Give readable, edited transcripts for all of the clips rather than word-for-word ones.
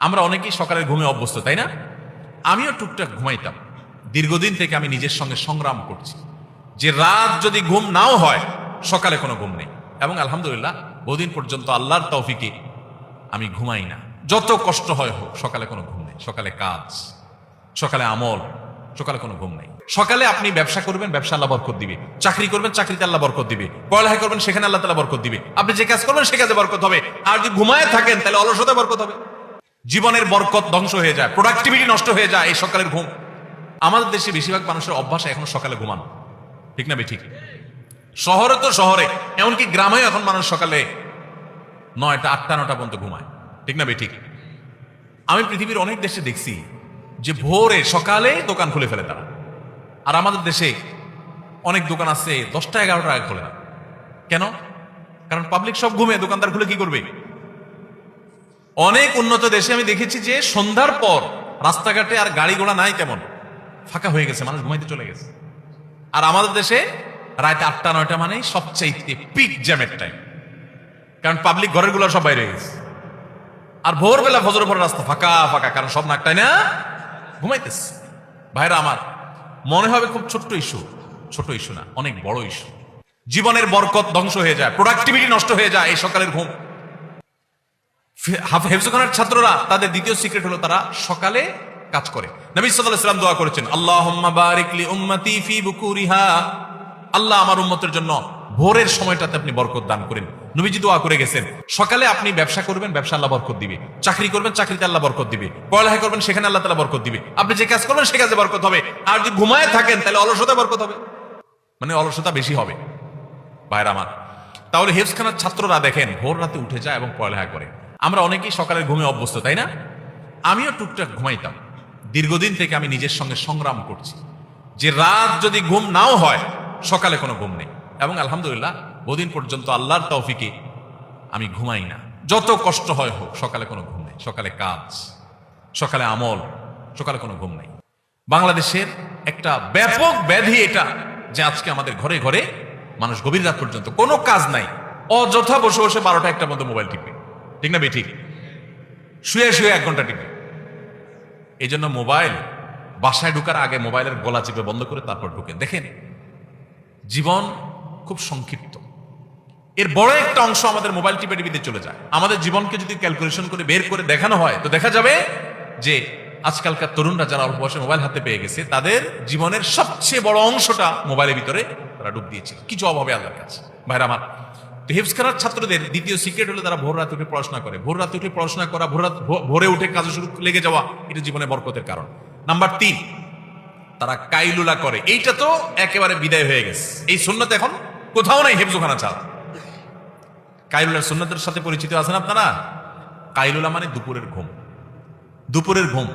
আমরা অনেকেই সকালের ঘুমে অভ্যস্ত, তাই না? আমিও টুকটাক ঘুমাইতাম। দীর্ঘদিন থেকে আমি নিজের সঙ্গে সংগ্রাম করছি যে রাত যদি ঘুম নাও হয়, সকালে কোনো ঘুম নেই। এবং আলহামদুলিল্লাহ বহুদিন পর্যন্ত আল্লাহর তৌফিকে আমি ঘুমাই না। যত কষ্ট হয় হোক, সকালে কোনো ঘুম নেই। সকালে কাজ, সকালে আমল, সকালে কোনো ঘুম নেই। সকালে আপনি ব্যবসা করবেন, ব্যবসা আল্লাহ বরকত দিবে। চাকরি করবেন, চাকরিতে আল্লাহ বরকত দিবে। পড়ালেখা করবেন, সেখানে আল্লাহ তাআলা বরকত দিবে। আপনি যে কাজ করবেন সে কাজে বরকত হবে। আর যদি ঘুমায় থাকেন তাহলে অলসতায় বরকত হবে। জীবনের বরকত ধ্বংস হয়ে যায়, প্রোডাক্টিভিটি নষ্ট হয়ে যায় এই সকালের ঘুম। আমাদের দেশে বেশিরভাগ মানুষের অভ্যাস এখনো সকালে ঘুমানো, ঠিক না ঠিক? শহরে তো শহরে, এমনকি গ্রামেও এখন মানুষ সকালে 9টা 8টা 9টা পর্যন্ত ঘুমায়, ঠিক না ঠিক? আমি পৃথিবীর অনেক দেশে দেখছি যে ভোরে সকালে দোকান খুলে ফেলে তারা। আর আমাদের দেশে অনেক দোকান আছে 10টা 11টা আগে খোলে না। কেন? কারণ পাবলিক সব ঘুমে, দোকানদার খুলে কি করবে? অনেক উন্নত দেশে আমি দেখেছি যে সন্ধ্যার পর রাস্তাঘাটে আর গাড়ি ঘোড়া নাই, তেমন ফাঁকা হয়ে গেছে, মানুষ ঘুমাইতে চলে গেছে। আর আমাদের দেশে রাত 8টা 9টা মানে সবচাইতে পিক জ্যামের টাইম, কারণ পাবলিক ঘরের গুলো সব বাইরে গেছে। আর ভোরবেলা ফজরের পর রাস্তা ফাঁকা ফাঁকা, কারণ সব নাকটাই না ঘুমাইতেছে। ভাইরা আমার, মনে হবে খুব ছোট্ট ইস্যু, ছোট ইস্যু না, অনেক বড় ইস্যু। জীবনের বরকত ধ্বংস হয়ে যায়, প্রোডাক্টিভিটি নষ্ট হয়ে যায় এই সকালের ঘুম। হেফজখানার ছাত্ররা তাদের দ্বিতীয় সিক্রেট হলো তারা সকালে কাজ করে। নবী সাল্লাল্লাহু আলাইহি ওয়াসাল্লাম দোয়া করেছেন, আল্লাহুম্মা বারিক লি উম্মতি ফি বুকুরিহা, আল্লাহ আমার উম্মতের জন্য ভোরের সময়টাতে আপনি বরকত দান করেন। নবীজি দোয়া করে গেছেন, সকালে আপনি ব্যবসা করবেন, ব্যবসা আল্লাহ বরকত দিবে। চাকরি করবেন, চাকরিতে আল্লাহ বরকত দিবে। পড়ালেখা করবেন, সেখানে আল্লাহ তাআলা বরকত দিবে। আপনি যে কাজ করবেন সে কাজে বরকত হবে। আর যদি ঘুমায় থাকেন তাহলে অলসতা বরকত হবে, মানে অলসতা বেশি হবে। ভাইরা আমার, তাহলে হেফজখানার ছাত্ররা দেখেন ভোর রাতে উঠে যায় এবং পড়ালেখা করে। আমরা অনেকেই সকালের ঘুমে অভ্যস্ত, তাই না? আমিও টুকটাক ঘুমাইতাম। দীর্ঘদিন থেকে আমি নিজের সঙ্গে সংগ্রাম করছি যে রাত যদি ঘুম নাও হয়, সকালে কোনো ঘুম নেই। এবং আলহামদুলিল্লাহ বহুদিন পর্যন্ত আল্লাহর তৌফিকে আমি ঘুমাই না। যত কষ্ট হয় হোক, সকালে কোনো ঘুম নেই। সকালে কাজ, সকালে আমল, সকালে কোনো ঘুম নেই। বাংলাদেশের একটা ব্যাপক ব্যাধি এটা যে আজকে আমাদের ঘরে ঘরে মানুষ গভীর রাত পর্যন্ত কোনো কাজ নাই, অযথা বসে বসে 12টা 1টা পর্যন্ত মোবাইল টিপে, ঠিক না ঠিক? শুয়ে শুয়ে 1 ঘন্টা টিপে। এই জন্য মোবাইল বাসায় ঢুকার আগে মোবাইলের গলা চিপে বন্ধ করে তারপর ঢুকে দেখেন। জীবন খুব সংক্ষিপ্ত, এর বড় একটা অংশ আমাদের মোবাইল টিপে টিপিতে চলে যায়। আমাদের জীবনকে যদি ক্যালকুলেশন করে বের করে দেখানো হয় তো দেখা যাবে যে আজকালকার তরুণরা যারা অল্প বয়সে মোবাইল হাতে পেয়ে গেছে, তাদের জীবনের সবচেয়ে বড় অংশটা মোবাইলের ভিতরে তারা ডুব দিয়েছে কিছু অভাবে আল্লাহর কাছে। ভাইরা আমার, তো হেফজখানার ছাত্রদের দ্বিতীয় সিক্রেট হলো তারা ভোর রাতে উঠে পড়াশোনা করে। ভোর রাতে উঠে পড়াশোনা করা, ভোরে উঠে কাজে শুরু লেগে যাওয়া, এটা জীবনে বরকতের কারণ। নাম্বার 3, তারা কাইলুলা করে। এইটা তো একেবারে বিদায় হয়ে গেছে, এই সুন্নাত এখন কোথাও নাই হেফজখানা ছাড়া। কাইলুলার সুন্নাতের সাথে পরিচিত আছেন আপনারা? কাইলুলা মানে দুপুরের ঘুম। দুপুরের ঘুম,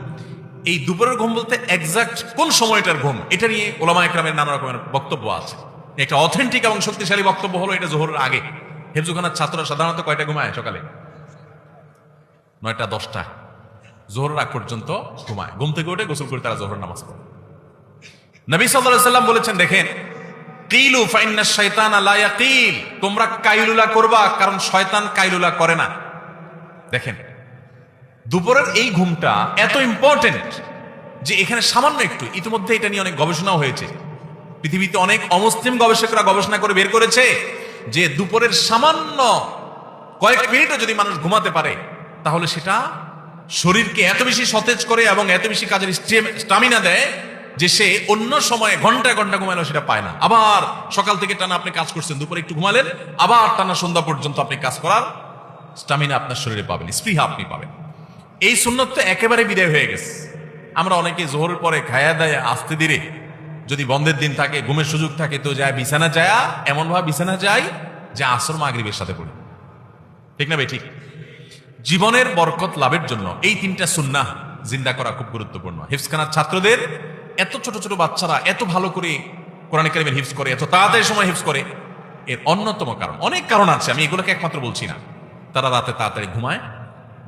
এই দুপুরের ঘুম বলতে এক্সাক্ট কোন সময়টার ঘুম, এটা নিয়ে ওলামা একরামের নানা রকমের বক্তব্য আছে। একটা অথেন্টিক এবং শক্তিশালী বক্তব্য হলো এটা জোহরের আগে। হেফজখানার ছাত্ররা সাধারণত কয়টা ঘুমায়? সকালে 9টা 10টা, জোহরের আগ পর্যন্ত ঘুমায়। ঘুম থেকে উঠে গোসল করে তারা জোহরের নামাজ পড়ে। নবী সাল্লাল্লাহু আলাইহি ওয়াসাল্লাম বলেছেন, দেখেন, কিলু ফাইন্না শাইতানা লা ইয়াকিল, তোমরা কাইলুলা করবা, কারণ শয়তান কাইলুলা করে না। দেখেন, দুপুরের এই ঘুমটা এত ইম্পর্টেন্ট যে এখানে সামান্য একটু, ইতিমধ্যে এটা নিয়ে অনেক গবেষণাও হয়েছে। পৃথিবীতে অনেক অমুসলিম গবেষকরা গবেষণা করে বের করেছে যে দুপুরের সামান্য কয়েক মিনিটও যদি মানুষ ঘুমাতে পারে তাহলে সেটা শরীরকে এত বেশি সতেজ করে এবং এত বেশি কাজের স্টামিনা দেয় যে সে অন্য সময়ে ঘন্টা ঘন্টা ঘুমালেও সেটা পায় না। আবার সকাল থেকে টানা আপনি কাজ করছেন, দুপুরে একটু ঘুমালেন, আবার টানা সন্ধ্যা পর্যন্ত আপনি কাজ করার স্টামিনা আপনার শরীরে পাবেন, স্পৃহা আপনি পাবেন। এই সুন্নত তো একেবারে বিদায় হয়ে গেছে। আমরা অনেকে জোহরের পরে খায়া দায় আস্তে ধীরে, যদি বন্ধের দিন থাকে, ঘুমের সুযোগ থাকে, তো যায় বিছানা যায়, এমন ভাবে বিছানা যায় যে আসর মাগরিবের সাথে পড়ি, ঠিক না ঠিক? জীবনের বরকত লাভের জন্য এই 3টা সুন্নাহ জিন্দা করা খুব গুরুত্বপূর্ণ। হিফজখানার ছাত্রদের এত ছোট ছোট বাচ্চারা এত ভালো করে কোরআন কারীমের হিফজ করে, এত তাড়াতাড়ি সময় হিফজ করে, এর অন্যতম কারণ, অনেক কারণ আছে, আমি এগুলোকে একমাত্র বলছি না। তারা রাতে তাড়াতাড়ি ঘুমায়,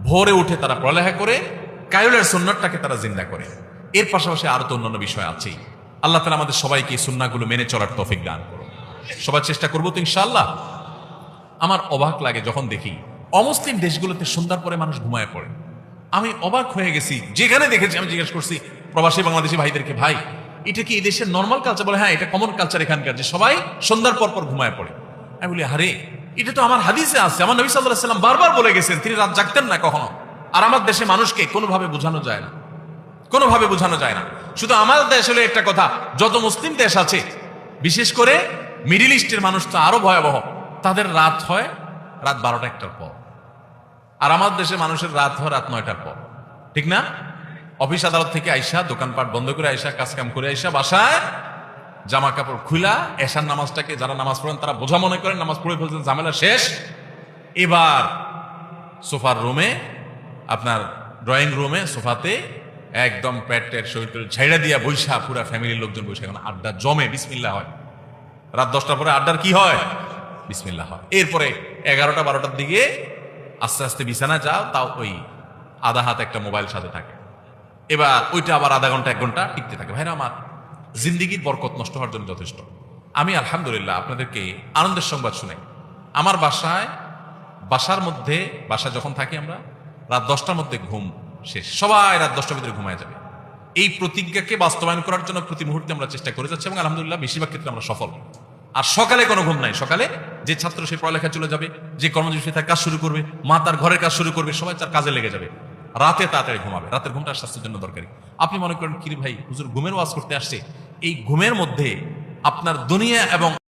ভোরে উঠে তারা পড়ালেখা করে, কাইলুলার সুন্নাতটাকে তারা জিন্দা করে। এর পাশাপাশি আরো তো অন্যান্য বিষয় আছেই। আল্লাহ তাআলা আমাদের সবাইকে এই সুন্নাহগুলো মেনে চলার তৌফিক দান করুন। সবাই চেষ্টা করবো তো ইনশাআল্লাহ। আমার অবাক লাগে যখন দেখি অমুসলিম দেশগুলোতে সন্ধ্যার পরে মানুষ ঘুমায় পড়ে। আমি অবাক হয়ে গেছি, যেখানে দেখেছি আমি জিজ্ঞেস করছি প্রবাসী বাংলাদেশি ভাইদেরকে, ভাই এটা কি এই দেশের নর্মাল কালচার? বলে হ্যাঁ, এটা কমন কালচার এখানকার, যে সবাই সন্ধ্যার পর পর ঘুমায় পড়ে। আমি বলি আরে, এটা তো আমার হাদিসে আছে, আমার নবী সাল্লাল্লাহু আলাইহি ওয়াসাল্লাম বারবার বলে গেছেন, তিনি রাত জাগতেন না কখনো। আর আমার দেশে মানুষকে কোনোভাবে বোঝানো যায় না, কোনোভাবে বোঝানো যায় না। শুধু আমার দেশ হলে একটা কথা, যত মুসলিম দেশ আছে, বিশেষ করে মিডিল ইস্টের মানুষ তো আরো ভয়াবহ, তাদের রাত হয় রাত 12টা-1টার পর, আর আমার দেশে মানুষের রাত হয় রাত 9টার পর, ঠিক না? অফিস আদালত থেকে আইসা, দোকানপাট বন্ধ করে আইসা, কাজ কাম করে আইসা বাসায় জামা কাপড় খুলা, এশার নামাজটাকে যারা নামাজ পড়েন তারা বোঝা মনে করেন, নামাজ পড়ে ফেলছেন, ঝামেলা শেষ। এবার সোফার রুমে, আপনার ড্রয়িং রুমে সোফাতে একদম পেটের শরীর ঝাইড়া দিয়া বৈশা, পুরা ফ্যামিলির লোকজন বৈশা এখন আড্ডা জমে, বিসমিল্লাহ হয়। রাত 10টার পরে আড্ডার কি হয়? বিসমিল্লাহ হয়। এরপরে 11টা-12টার দিকে আস্তে আস্তে বিছানা যাও, তাও ওই আধা হাত একটা মোবাইল সাথে থাকে। এবার ওইটা আবার আধা ঘন্টা 1 ঘন্টা টিকতে থাকে। ভাইরা আমার, জিন্দিগির বরকত নষ্ট হওয়ার জন্য যথেষ্ট। আমি আলহামদুলিল্লাহ আপনাদেরকে আনন্দের সংবাদ শুনাই। আমার বাসার মধ্যে যখন থাকি আমরা, রাত 10টার মধ্যে ঘুম শেষ, সবাই রাত 10টার ভিতরে ঘুমায় যাবে। এই প্রতিজ্ঞাকে বাস্তবায়ন করার জন্য প্রতি মুহূর্তে আমরা চেষ্টা করে যাচ্ছি এবং আলহামদুলিল্লাহ বেশিরভাগ ক্ষেত্রে আমরা সফল। আর সকালে কোনো ঘুম নাই। সকালে যে ছাত্র সে পড়ালেখা চলে যাবে, যে কর্মজীবী তার কাজ শুরু করবে, মা তার ঘরের কাজ শুরু করবে, সবাই তার কাজে লেগে যাবে। রাতে তাড়াতাড়ি ঘুমাবে। রাতের ঘুমটা স্বাস্থ্যের জন্য দরকারি। আপনি মনে করেন কি ভাই, হুজুর ঘুমের ওয়াজ করতে আসছে, এই ঘুমের মধ্যে আপনার দুনিয়া এবং